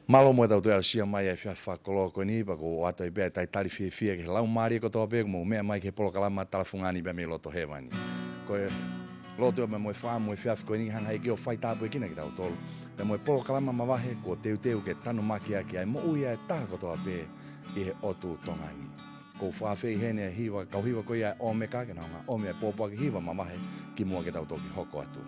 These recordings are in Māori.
Malo mo tau toa sia mai e fiafa kolo ko ni pa ko ato i be tai tali fie ke lau mari ko to be mo me mai ke polo kala mata fungani be me loto hewani. Ko loto me mo fa mo fiafa ko ni hanga ke o fai tapu ki na ke tau tolo. Pe mo polo kala ma wahe ko teu ke tanu makia ki ai mo uia e ta ko to be i he otu tongani. Ko fa fe hene hiwa kau hiwa ko ia o me ka ke na o me popo ki hiwa ma wahe ki mo ke tau to ki hoko atu.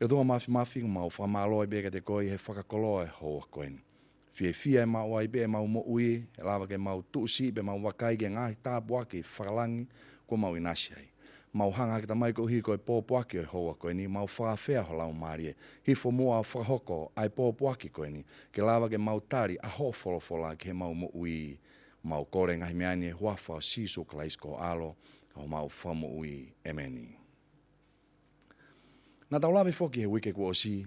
Eu dou mafi mau fa malo be ke te koi he whakakolo e hoa koen. Fia mau ai be mau mo ui, e lava ke mau tuusi be mau wakai ke ngahi tāpua ki whakalangi ko mau inasi ai. mau hanga kita mai ko hi ko pōpuaki o hoa koe ni, mau whaafea ho lau marie, hifo mua whahoko ai pōpuaki koe ni, ke lawa ke mau tari a ho wholofola ke mau mo ui, mau kore ngahi meani e huafa o sisu kalaisko alo, o mau whamu ui emeni. Nā tau lawe whoki he wike ku o si,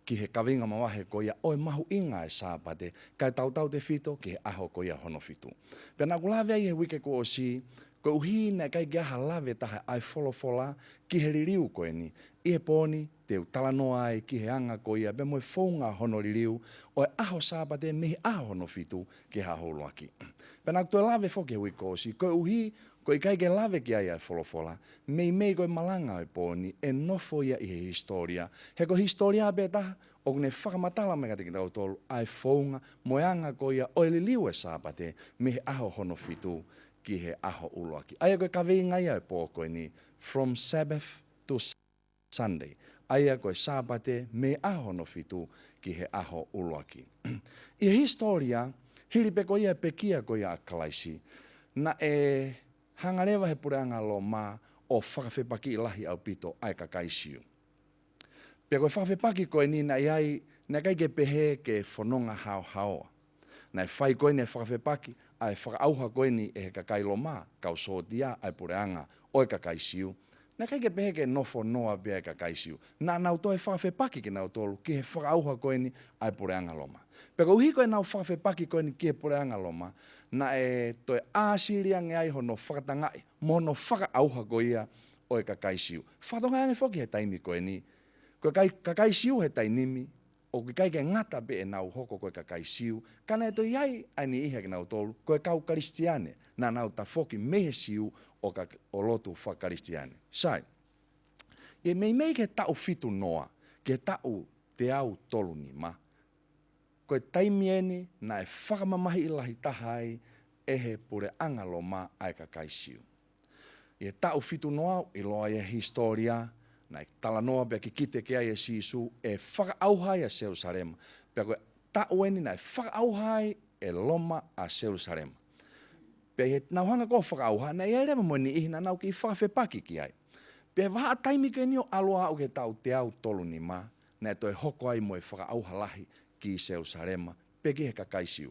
ki he kawinga mawahe ko ia oe mahu inga e sāpate, kai tau te whito ki he aho ko ia hono whitu. Pena ku lawe ai he wike ku o si, ko uhi nei kai ki aha lawe taha ai wholofola ki he ririu koe ni, i he pōni te utalanoa ai ki he anga ko ia, be moe whaunga hono ririu, oe aho sāpate mehi aho hono whitu ki ha holoaki. Pena ku lawe whoki he wike ku o si, ko uhi ko i kai ke lawe ki ai wholofola, mei koe malanga o pōni, e nofo ia i he historia. He ko historia be taha, o kune whakamatala me kati ki tau tolu, ai whaunga, moeanga ko ia oe liu e sāpate, me he aho hono whitu ki he aho uloaki. Aia koe kawei ngai au pō koe ni, from Sabbath to Sunday. Aia koe sāpate, me aho hono whitu ki he aho uloaki. I he historia, hiripe ko ia pekia ko ia kalaisi, na e hangarewa he pureanga lo mā o whakawhepaki ilahi au pito ai kakaisiu. Pea koe whakawhepaki koe ni na iai, na kai ke pehe ke whanonga hao haoa. Na whai koe ni e whakawhepaki, ai whakaauha koe ni e he kakai lo mā, kau sōtia ai pureanga o e kakaisiu. Na kai ke pehe ke nofo noa bea e kakaisiu. Na nau toi whakawhepaki ki nau tolu, ki he whakaauha koe ni ai pureanga lo mā. Pea ko uhi koe nau whakawhepaki koe ni ki he pureanga lo mā, na e toi āsiria nge ai hono whakatangai, mo hono whakaauha koe ia o e kakaisiu. Whatonga ange whoki he taimi koe ni, koe kakaisiu he tainimi, o kai ke ngata be e nau hoko koe kakaisiu, kana e toi iai ani ihe ki nau tolu, koe kau karistiane, na nau ta whoki mehe siu o lotu whakaristiane. Sai, e mei ke tau fitu noa, ke tau te au tolu ni ma, koe taimieni na e whakamamahi ilahi tahai e he pure angalo ma ai kakaisiu. E tau fitu noa i loa e historia, na e tala noa pia ki kite ke ai e sisu, e whakaauhai a Jerusalema. Pia koe tau eni na e whakaauhai e loma a Jerusalema. Pia he nauhanga ko whakaauha, na e rewa mo ni ihi na nau ki whakawhepaki ki ai. Pia waha taimi ke ni o aloha au ke tau te au tolu ni ma, na e toi hoko ai mo e whakaauha lahi ki Jerusalema, pe ki he kakaisiu.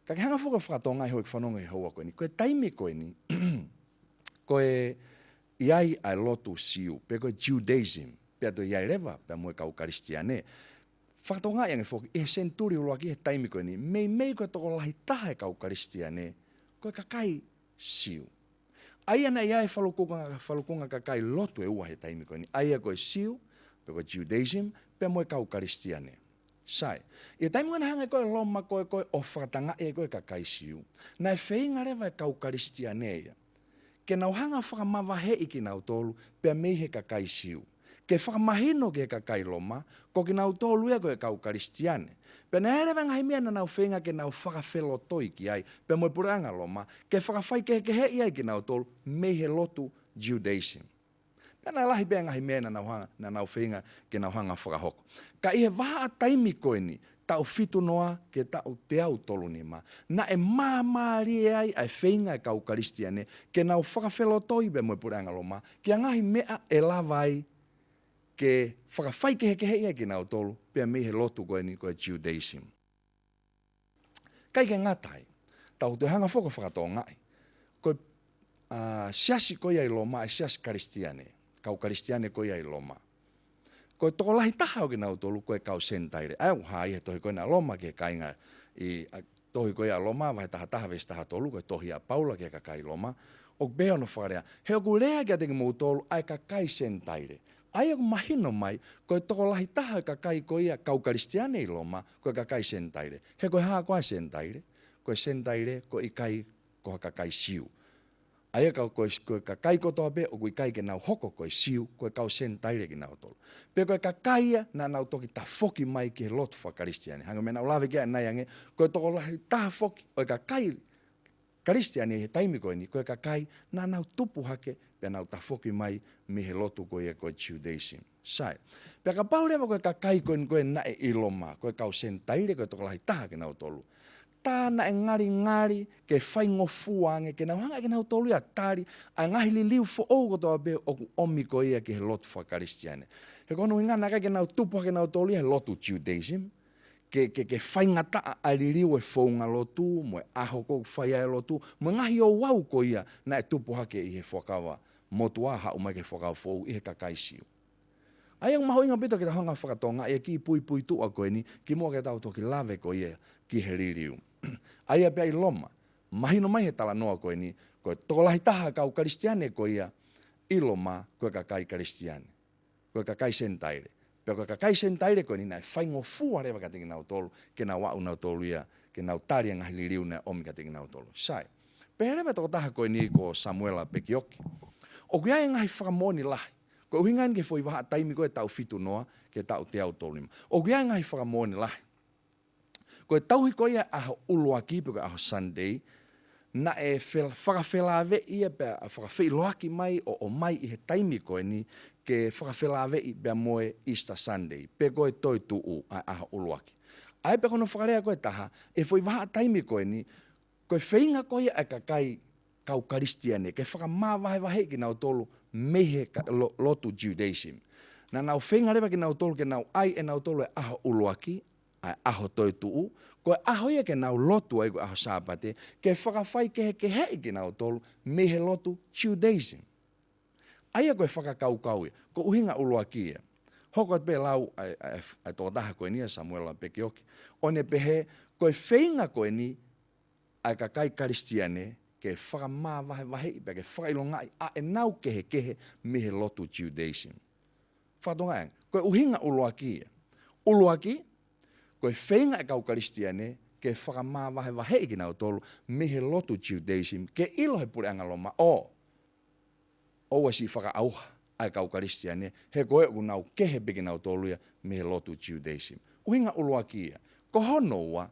Ka ke hanga whuka whakatonga i hoi whanonga i haua koe ni, koe taimi koe ni, koe iai ai lotu siu, pe koe Judaism, pe ato iai rewa, pe moe kau karistiane. Whakatonga i ange whuka, e senturi uloa ki he taimi koe ni, mei koe toko lahi taha e kau karistiane, koe kakai siu. Aia na iai whalukunga kakai lotu e ua he taimi koe ni, aia koe siu, pe koe Judaism, pe moe kau karistiane. Sai, e taimi ngana hanga koe loma koe o whakatanga e koe kakaisiu, na e whainga rewa e kau karistiane ia. Ke nau hanga whakamawahe i ki nau tolu, pia mei he kakaisiu. Ke whakamahino ke kakai loma, ko ki nau tolu e koe kau karistiane. Pia na rewa ngai mea na nau whainga ke nau whakawhelo toi ki ai, pia moe puranga loma, ke whakawhai ke he i ai ki nau tolu, mei he lotu Judaism. Pena lahi bea ngahi mea na nau whinga ke nau hanga whakahoko. Ka i he waha taimi koe ni, tau fitu noa ke tau te au tolu ni ma. Na e māmāri ai ai whinga e kau karistiane, ke nau whakawhelo toi be moe puranga loma, ki a ngahi mea e lawai ke whakawhai ke he ai ki nau tolu, pia mi he lotu koe ni koe Judaism. Kai ke ngatai, tau te hanga whakawhakato ngai, koe siasi koe ai loma e siasi karistiane. Kau karistiane koe ai loma. Koe toko lahi taha o ki nau tolu koe kau sentaire. Ai hā i he tohi koe na loma ke kainga i tohi koe a loma, vai taha vesi taha tolu koe tohi a paula ke kakai loma. O bea no wharea. He oku rea kia teki mou tolu ai kakai sentaire. Ai aku mahino mai koe toko lahi taha kakai koe a kau karistiane i loma koe kakai sentaire. He koe haa koe sentaire. Koe sentaire koe i kai koe kakai siu. Aia kau koe kakai kotoa pe, o koe kai ke nau hoko koe siu, koe kau sentaire ki nau tolu. Pe koe kakaia, na nau toki ta foki mai ki he lotu whakaristiane. Hanga me nau lawe kia nai ange, koe toko lahi taha foki, o kakai karistiane he taimi koe ni, koe kakai, na nau tupu hake, pe nau ta foki mai mi he lotu koe e koe Judaism. Sai. Pe ka paurewa koe kakai koe nae iloma, koe kau sentaire, koe toko lahi taha ki nau tolu. tāna e ngari ke whai ngofuange, ke nau hanga ke nau tolu ia tari, a ngahi li liu fo o kotoa be o ku omi ko ia ke he lotu whakaristiane. He kono i ngana ke nau tupu ke nau tolu ia he lotu Judaism, ke whai ngata a li liu e whaunga lotu, mo e aho ko whai ai lotu, mo ngahi o wau ko ia na e tupu hake i he whakawa, motua hau mai ke whakawa fōu i he kakaisiu. Ai ang maho inga pito ki ta honga whakatonga, ia ki pui tu a koe ni, ki mua ke tau toki lave ko ia ki he ririu. Ai a pia i loma, mahino mai he tala noa koe ni, koe tokolahi taha kau karistiane ko ia, i loma koe kakai karistiane, koe kakai sentaire. Pea koe kakai sentaire koe ni nai whaingo fua rewa ka tingi nau tolu, ke nau wau nau tolu ia, ke nau tari ngahi ririu na omi ka tingi nau tolu. Sai, pea rewa toko taha koe ni ko Samuela Pekioki. O kuia e ngahi whakamoni lahi, koe uhingan ke foi waha taimi koe tau fitu noa, ke tau te au tolima. O kuia e ngahi whakamoni lahi. Koe tauhi koe ia aho uluaki, pe koe aho Sunday, na e whakawhelave ia pea whakawhiloaki mai o mai i he taimi koe ni, ke whakawhelave i pea moe Easter Sunday, pe koe toi tuu a aho uluaki. Ai pe kono whakarea koe taha, e foi waha taimi koe ni, koe whainga koe ia e kakai kau karistiane, ke whakamāwahe ki nau tolu mehe lotu Judaism. Na nau whainga rewa ki nau tolu, ke nau ai e nau tolu e aho uluaki, ai aho toi tuu, koe aho ia ke nau lotu ai koe aho sāpate, ke whakawhai ke hei ki nau tolu, mehe lotu Judaism. Aia koe whakakaukau ia, ko uhinga uluaki ia. Hoko at pe lau, ai tōtaha koe ni a Samuela Pekioki, o ne pehe, koe whainga koe ni, ai kakai karistiane, ke whakamāwahe, pe ke whakailongai, a e nau kehe mehe lotu Judaism. Whatonga ang, koe uhinga uluaki ia. Uluaki, koe whainga e kau karistiane, ke whakamāwahe ki nau tolu, mehe lotu Judaism, ke ilo he pure angaloma, o si whakaauha ai kau karistiane, he koe u nau kehe peki nau tolu ia, mehe lotu Judaism. Uhinga uluaki ia, ko honoa,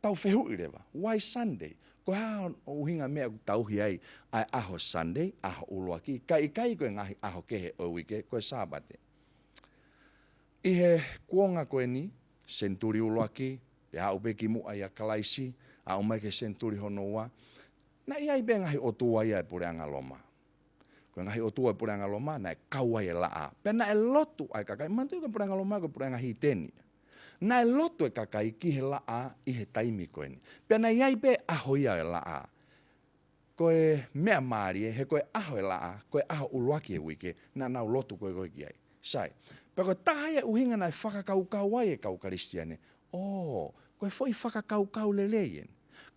tau whehu i rewa, why Sunday? Ko haa uhinga mea ku tauhi ai aho Sunday, aho uluaki, kai koe ngahi aho kehe o wike, koe Sabate. I he kuonga koe ni, senturi uluaki, te hau peki mu ai a kalaisi, a umai ke senturi honoa, na iai be ngahi otua ia e pure angaloma. Koe ngahi otua e pure angaloma, na e kaua e laa. Pea na e lotu ai kakai, mantu i koe pure angaloma, koe pure angahi teni. Na e lotu e kakai ki he laa i he taimi koe ni. Pea na iai be aho ia e laa. Koe mea maarie, he koe aho e laa, koe aho uluaki e wike, na nau lotu koe koe ki ai. Sai. Pea koe tahaya uhinga nai whakakaukau ai e kau karistiane. Koe foi whakakaukau leleien.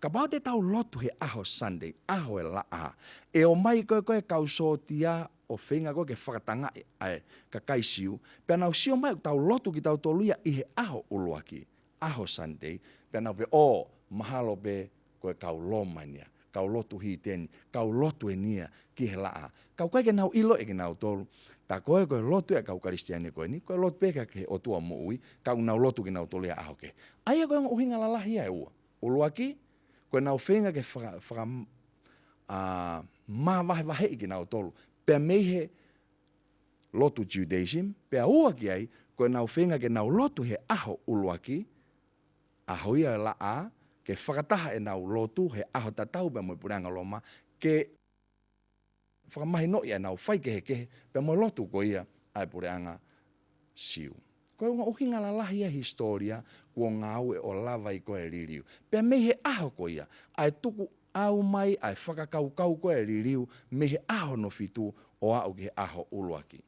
Ka bao te tau lotu he aho Sunday, aho e laa. E o mai koe kau sotia o whenga koe ke whakatanga ai ka kaisiu. Pea nau sio mai tau lotu ki tau toluia i he aho uluaki, aho Sunday. Pea nau pe mahalo pe koe kau lomania, kau lotu hi teni, kau lotu e nia ki he laa. Kau kai ke nau ilo e ke nau tolu. Ta koe lotu e kau karistiane koe ni, koe lotu peka ke o tua muui, kau nau lotu ki nau tolu ia aho ke. Aia koe uhinga lalahi ai ua. Uluaki, koe nau whenga ke mawahe ki nau tolu. Pea mehe lotu Judaism, pea ua ki ai, koe nau whenga ke nau lotu he aho uluaki, aho ia laa, ke whakataha e nau lotu he aho tatau pea moi puranga loma, ke whakamahi no ia nau whai kehe, pea moi lotu ko ia ai puranga siu. Koe unga uhinga lalahi a historia, kua ngau e o lava i koe ririu. Pea mehe aho ko ia, ai tuku au mai, ai whakakaukau koe ririu, mehe aho no fitu o au ke aho uluaki.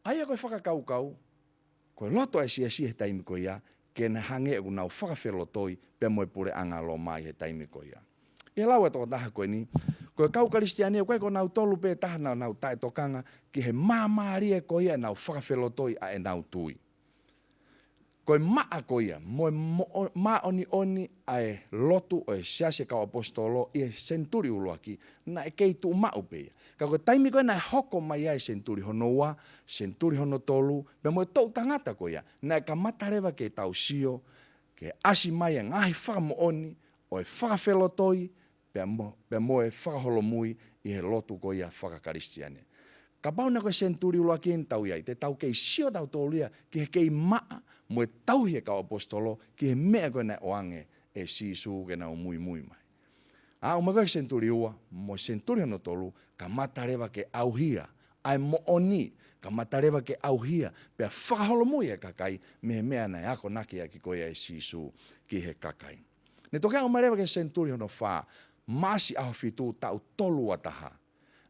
Aia koe whakakaukau, koe loto ai sia he taimi ko ia, ke na hange e nau whakawhelotoi, pea moe pure angalo mai he taimi ko ia. Ia lau e toko taha koe ni, koe kau karistiane, koe ko nau tolu pe taha nau tae tokanga, ki he māmaari e ko ia nau whakawhelotoi a e nau tui. Koe maa ko ia, moe maa oni ai lotu o e siase kau apostolo i e senturi uluaki, na e keitu mau pe ia. Ka koe taimi koe na e hoko mai ai senturi honoa, senturi hono tolu, pe moe tau tangata ko ia, na e ka matarewa ke tau sio, ke asi mai e ngahi whakamo oni, o e whakawhelotoi, pe moe whakaholomui i he lotu ko ia whakakaristiane. Ka pau na koe senturi uluaki en tau iai, te tau kei tau tolu ia, ki he kei maa, moe tau he kau apostolo, ki he mea koe na oange e sisu ke nau mui mai. O magai senturiua, mo senturia no tolu, ka matarewa ke auhia, ai mo oni, ka matarewa ke auhia, pea whakaholo mui e kakai, me mea nei ako naki ki koia e sisu ki he kakai. Ne toke au marewa ke senturia no wha, masi aho fitu tau tolu ataha.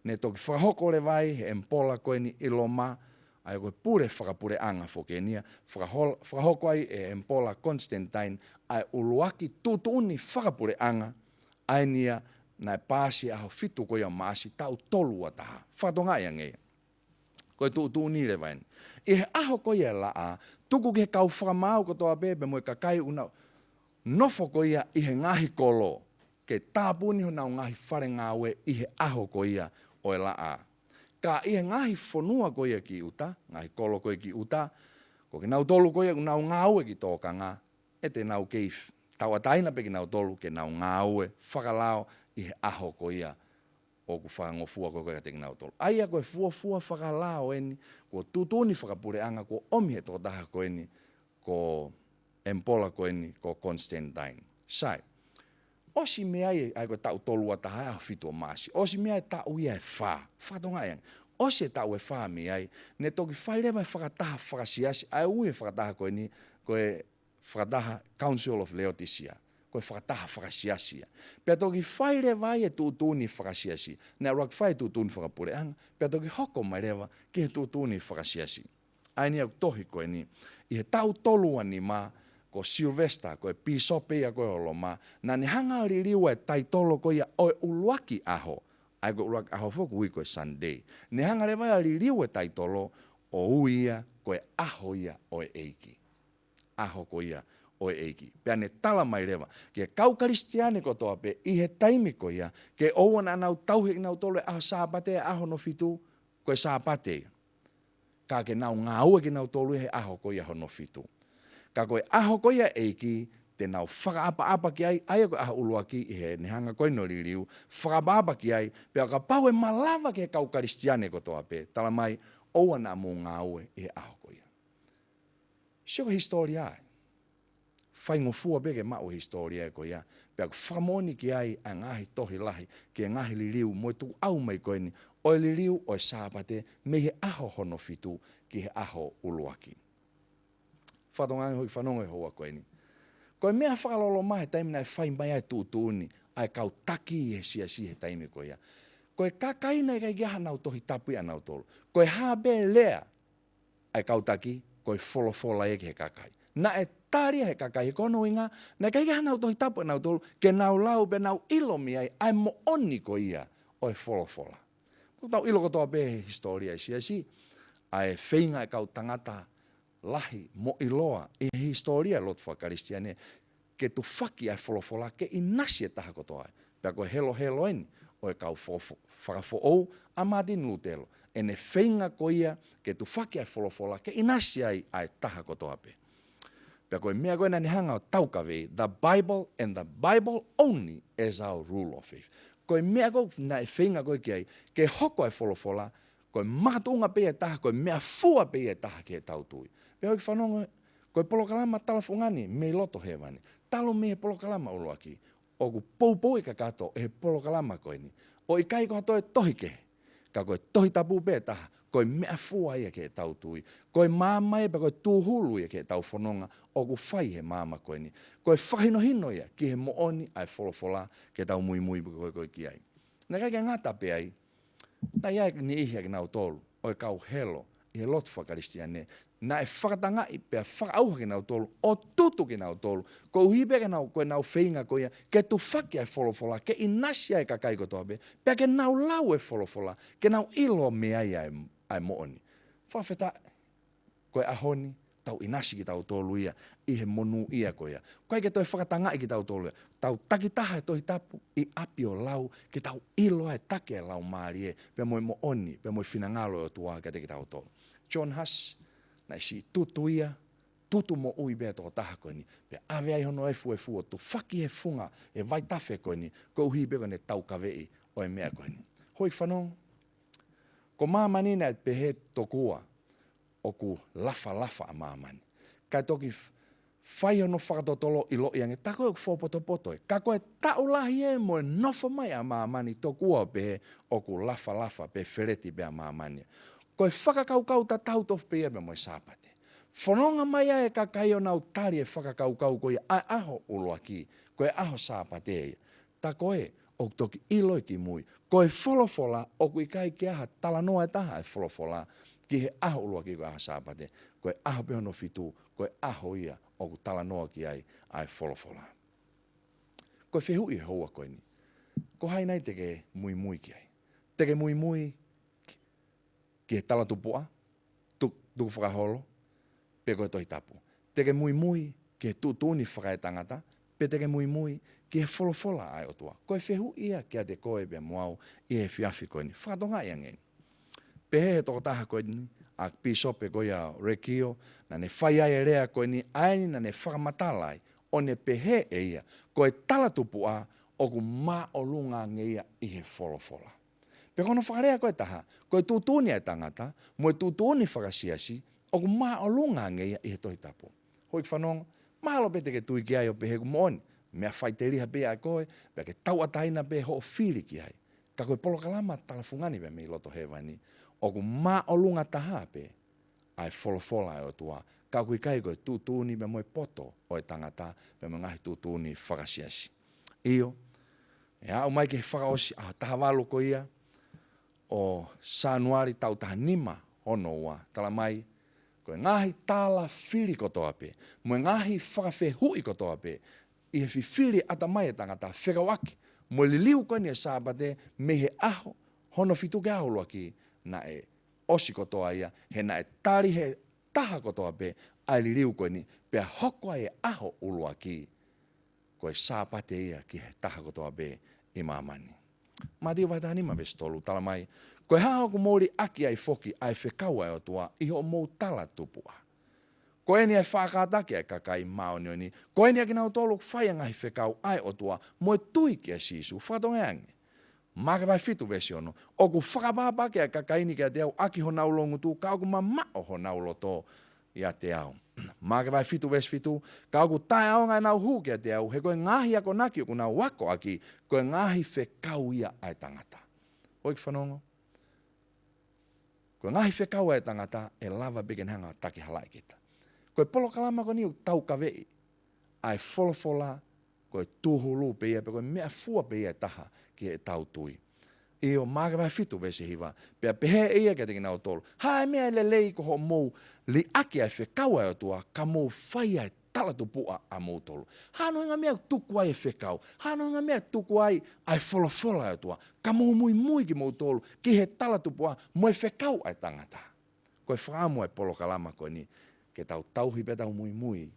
Ne toki whakahoko le vai, he empola koe ni iloma, ai koe pure whakapure anga whokenia, whakahoko ai e empola Constantine, ai uluaki tutuuni whakapure anga, ai nia nai pāsi aho fitu koia maasi tau tolu ataha. Whatonga ia ngea. Koe tutuuni le vaini. I he aho koia laa, tuku ki he kau whakamau kotoa bebe moe kakai una nofo koia i he ngahi kolo, ke tāpuni ho nau ngahi whare ngāwe i he aho koia o e laa. Ka i he ngahi whanua koia ki uta, ngahi kolo koia ki uta, ko ke nau tolu koia ku nau ngāwe ki tōkanga, e te nau keif. Tau ataina pe ki nau tolu ke nau ngāwe, whakalao i he aho koia o ku whangofua koia te ki nau tolu. Aia koe fua whakalao eni, ko tutuni whakapure anga, ko omi he tōtaha koe ni, ko empola koe ni, ko Constantine. Sai. Osi mea ai koe tau tolu ataha aho fitu o maasi. Osi mea e tau ia e wha. Whatonga iang. Osi e tau e wha mea ai. Ne toki whairewa e whakataha whakasiasi. Ai ui e whakataha koe ni. Koe whakataha Council of Laodicea. Koe whakataha whakasiasia. Pea toki whairewa e tūtūni whakasiasi. Ne rak whai tūtūni whakapure anga. Pea toki hoko mai rewa ki he tūtūni whakasiasi. Ai ni au tohi koe ni. I he tau tolua ni maa. Ko Silvester, ko e pisope ia koe oloma, na ni hanga ori riwa e taitolo ko ia o e uluaki aho, ai ko uluaki aho foku ui ko e Sunday. Ni hanga rewa ori riwa e taitolo o uia ko e aho ia o e eiki. Aho ko ia o e eiki. Pea ne tala mai rewa, ke kau karistiane ko toa pe, i he taimi ko ia, ke ouan anau tauhe ki nau tolo e aho sāpate e aho no fitu, ko e sāpate. Ka ke nau ngāue ki nau tolo e aho ko ia ho no fitu. Ka koe aho koia eiki, te nau whakaapa ki ai, ai koe aho uluaki i he nehanga koe no ririu, whakaapa ki ai, pea ka pau e malawa ke kau karistiane ko toa pe, tala mai, oua na mō ngāue i he aho koia. Sio historia ai. Whaingo fua peke mao historia e koia, pea ka whamoni ki ai a ngahi tohi lahi, ki a ngahi ririu, mo tu au mai koe ni, o ririu o sāpate, me he aho hono fitu ki he aho uluaki. Whatonga hoi whanonga hoa koe ni. Koe mea whakalolo mai taimi nai whai mai ai tūtūni, ai kau taki i he sia he taimi koe ia. Koe kakaina i kai geha nau tohi tapu ia nau tolu. Koe habe lea, ai kau taki, koe wholofola e ke he kakai. Na e tāria he kakai he kono inga, na kai geha nau tohi tapu ia nau tolu, ke nau lau be nau ilomi ai mo oni ko ia, o e wholofola. Tau ilo kotoa be he historia i sia ai whainga e kau tangata, lahi mo iloa e historia lot whakaristiane ke tu whaki ai wholofola ke i nasi e taha kotoa ai. Pea koe helo eni o e kau whakafo ou a Martin Lutero. E ne whainga ko ia ke tu whaki ai wholofola ke i nasi ai taha kotoa pe. Pea koe mea koe nani hanga o taukawe, the Bible and the Bible only as our rule of faith. Koe mea koe na e whainga koe ki ai ke hoko ai wholofola koe makatunga pe e taha, koe mea fua pe e taha ke e tautui. Pea ki whanonga, koe polokalama talafungani, me loto hewani. Talo me he polokalama uloaki. O ku poupou i ka kato e he polokalama koe ni. O i kai koha toe tohi ke. Ka koe tohi tapu pe taha, koe mea fua ia ke e tautui. Koe māma e pa koe tūhulu ia ke e tau whanonga, o ku whai he māma koe ni. Koe whahino hino ia, ki he mooni ai wholofola ke tau mui koe ki ai. Nā kai ke ngata pe ai, nā iai ni ihia ki nau tolu, o e kau helo, i he lotu whakaristiane, na e whakatanga i pia whakauha ki nau tolu, o tutu ki nau tolu, ko uhipe ke nau koe nau whainga koe ia, ke tu whaki ai wholofola, ke inasi ai kakai kotoa pe, pia ke nau lau e wholofola, ke nau ilo mea ai mooni. Whawheta, koe ahoni, tau inasi ki tau tolu ia, i he monu ia koe ia. Koe ke toi whakatanga i ki tau tolu ia, tau takitaha e tohi tapu, i api o lau, ke tau ilo ai take e lau maari e, pia moe mooni, pia moe finangalo o tua ke te ki tau tolu. John Huss, na isi tutu ia, tutu mo ui bea toko taha koe ni, pia ave ai hono e fu o tu whaki e funga, e vai tafe koe ni, ko uhi bea koe ne tau kawei o e mea koe ni. Hoi whanong, ko māmanina e pehe tokua, o ku lafa a māmani. Kai toki Whai no whakatotolo I lo iange, tako e whopoto. Ka koe taulahi e mo nofa mai a maamani tō kua pe o ku lafa pe whereti pe a maamani. Koe whakakaukau ta tautof pe e me mo sāpate. Whanonga mai e ka kai o nau tari e whakakaukau koe ai aho uloa ki, koe aho sāpate e. Ta koe o toki iloi ki mui. Koe wholofola o kui kai ki aha talanoa e taha e wholofola ki he aho uloa ki koe aha sāpate. Koe aho pehono fitu, koe aho ia o ku talanoa ki ai wholofola. Koe whehui e hoa koe ni. Ko hai nei teke mui ki ai. Teke mui ki he talatupua, tuku whakaholo, pe koe tohi tapu. Teke mui ki he tūtūni whakae tangata, pe teke mui ki he wholofola ai o tua. Koe whehu ia kia te koe pe moau I he whiawhi koe ni. Whakatonga ia ngeni. Pe he toko taha koe ni, a pisope koe a rekio, na ne whai ai rea koe ni aini na ne whakamatalai, o ne pehe e ia, koe talatupua o ku maa o lunga ngeia I he wholofola. Pe kono whakarea koe taha, koe tūtūni ai tangata, moe tūtūni whakasiasi, o ku maa o lunga ngeia I he tohi tapu. Hoi whanonga, mahalo pe teke tui ki ai o pehe ku mooni, mea whai te riha pe ai koe, pe ke tau ataina pe ho o whiri ki ai. Ka koe polokalama talafungani pe me I loto hewani, o ku maa o lunga taha pe, ai wholofola ai o tua, ka kui kai koe tūtūni pe moe poto o e tangata, pe me ngahi tūtūni whakasiasi. Io, e au mai ke whakaosi, taha walu ko ia, o Sanuari tau taha nima ono ua, tala mai, koe ngahi tala whiri kotoa pe, moe ngahi whakawhehui kotoa pe, I he whiwhiri ata mai e tangata whekawaki, moe liliu koe ni e sāpate, me he aho, hono fitu ke aho ki, na e osi kotoa ia, he na e tari he taha kotoa pe, ai liliu koe ni, pea hoko e aho ulua ki, koe sāpate ia ki he taha kotoa pe I mamani. Mati vai taha nima vestolu, tala mai, koe haho ku mōri aki ai foki ai whekau ai o tua, iho mou tala tupua. Koe ni ai whakataki ai kakai maoni ni, koe ni aki nau tolu whai ngahi whekau ai o tua, moe tui ki a sisu, whakatonga ange. Maka vai fitu vesi ono, o ku whakapapaki ai kakai ni kia te au, aki ho naulongu tu, kau ku mamao ho nauloto ia te au. Maka vai fitu vesi fitu, kau ku tae au ngai nau huu kia te au, he koe ngahi ako naki o ku nau wako aki, koe ngahi whekau ia ai tangata. Oiki whanongo? Koe ngahi whekau ai tangata, e lava biken hanga taki halai kita. Koe polo kalama ko niu tau kawei, ai wholofola, koe tuhulu pe ia, pe koe mea fua pe ia taha ki e tau tui. Io maka vai fitu vesi hiwa, pea pehe ia kia teki nau tolu. Hae mea ele lei ko ho mou, li aki ai whekau ai o tua, ka mou whai ai talatupua a mou tolu. Hano inga mea tuku ai e whekau, hano inga mea tuku ai wholofola ai o tua, ka mou mui ki mou tolu, ki he talatupua, moe whekau ai tangata. Koe whaamu ai polo kalama koe ni, ke tau tauhi pe tau mui,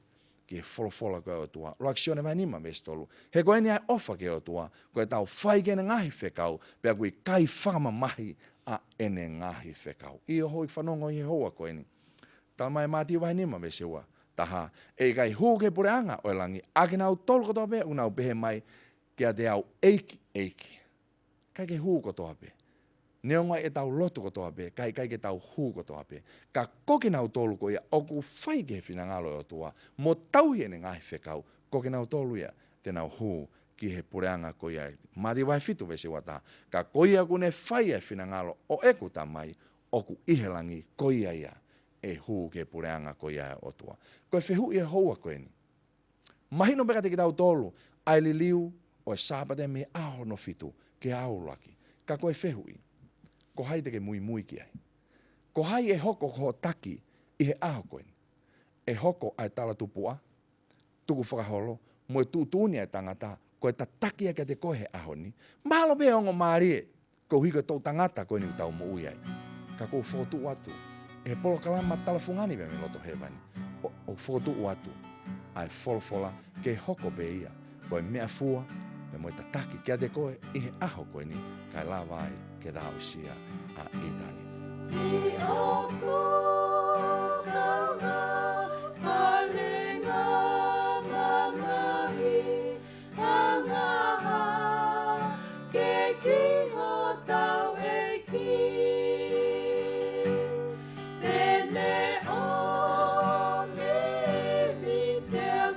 ki he wholofola koe o tua. Reaksione mai nima vestolu. He koe ni ai ofa ke o tua, koe tau whai kene ngahi whekau, pea koe kai whama mahi a ene ngahi whekau. Io hoi whanongo I hoa koe ni. Tala mai māti vai nima veseua. Taha, e kai hūke pure anga o langi, ake nau tolu kotoa pe, unau pehe mai, kia te au eiki. Kai ke hū kotoa pe. Neonga e tau lotu kotoa pe, kai ke tau hū kotoa pe. Ka koki nau tolu ko ia, oku whai ke whinangalo o tua, mo tau ene ngahi whekau, koki nau tolu ia, te nau hū ki he pureanga ko ia. Mati vai fitu vesi wata, ka ko ia kune whai e whinangalo o eku tamai, oku ihelangi ko ia, e hū ke pureanga ko ia o tua. Koe whehu ia hoa koe ni. Mahino peka te ki tau tolu, ai li liu, o e sāpate me aho no fitu, ke aulaki. Ka koe whehu ia. Ko hai teke mui ki ai. Ko hai e hoko ko taki I he aho koe. E hoko ai talatupua, tuku whakaholo, moe tūtūni ai tangata, koe ta taki ai te koe he aho ni. Mahalo pe ongo maarie, ko hiko tau tangata koe ni tau mo ui ai. Ka kou whotu atu. E polo kalama talafungani pe me loto hewani. O whotu atu. Ai wholofola ke hoko pe ia. Koe mea fua, me moe ta taki kia te koe I he aho koe ni. Kai lava ai. Ke dau sia a itani. Si oku kaunga whalinga mangahi angaha ke kiho tau eiki. Tene o me vite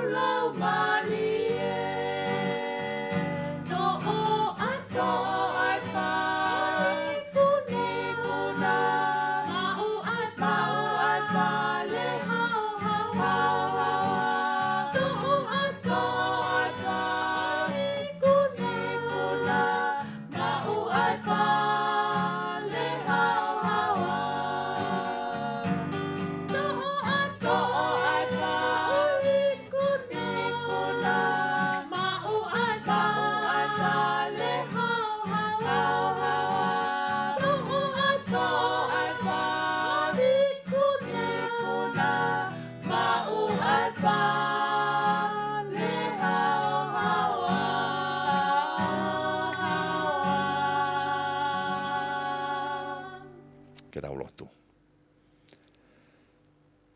lau mani e. To'o ai pa. Kuni kuna. Mau ai pa le hau hau. To'o ai pa. Kuni kuna. Mau ai pa le hau hau. To'o ai pa. Kuni kuna. Mau ai pa le hau hau. To'o ai pa. Kuni kuna. Mau ai pa le hau hau. Ke tau lotu.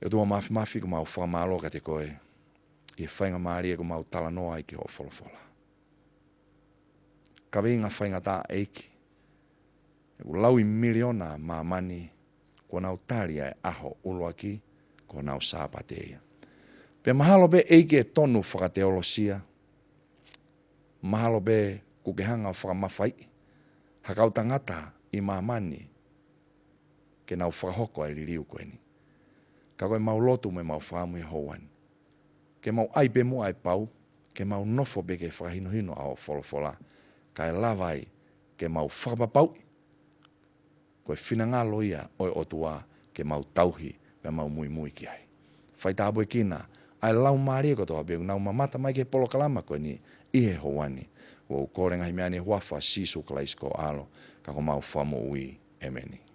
E tua mafi ko mau whamalo ka te koe. I whainga maari e ko mau tala noa i ki ho wholofola. Ka winga whainga tā eiki. E ko lau I miliona mā mani ko nau taria e aho uloa ki ko nau sāpate ia. Pe mahalo be eiki e tonu whakateolosia. Mahalo be kukehanga o whakamawhai. Hakau tangata I mā mani ke nau whakahoko e ririu koe ni. Ka koe mau lotu me mau whaamu e houan. Ke mau aipe mua e pau, ke mau nofo be ke whakahinohino ao wholofola. Ka e lawai ke mau whakapapau. Koe whinanga loia oi otua ke mau tauhi pe mau mui ki ai. Whai tāpue kina, ai lau maari e kotoa beu, nau mamata mai ke polo kalama koe ni ihe houani. Wo korenga hi meani huafa sisu kalaisko alo, ka ko mau whamu ui emeni.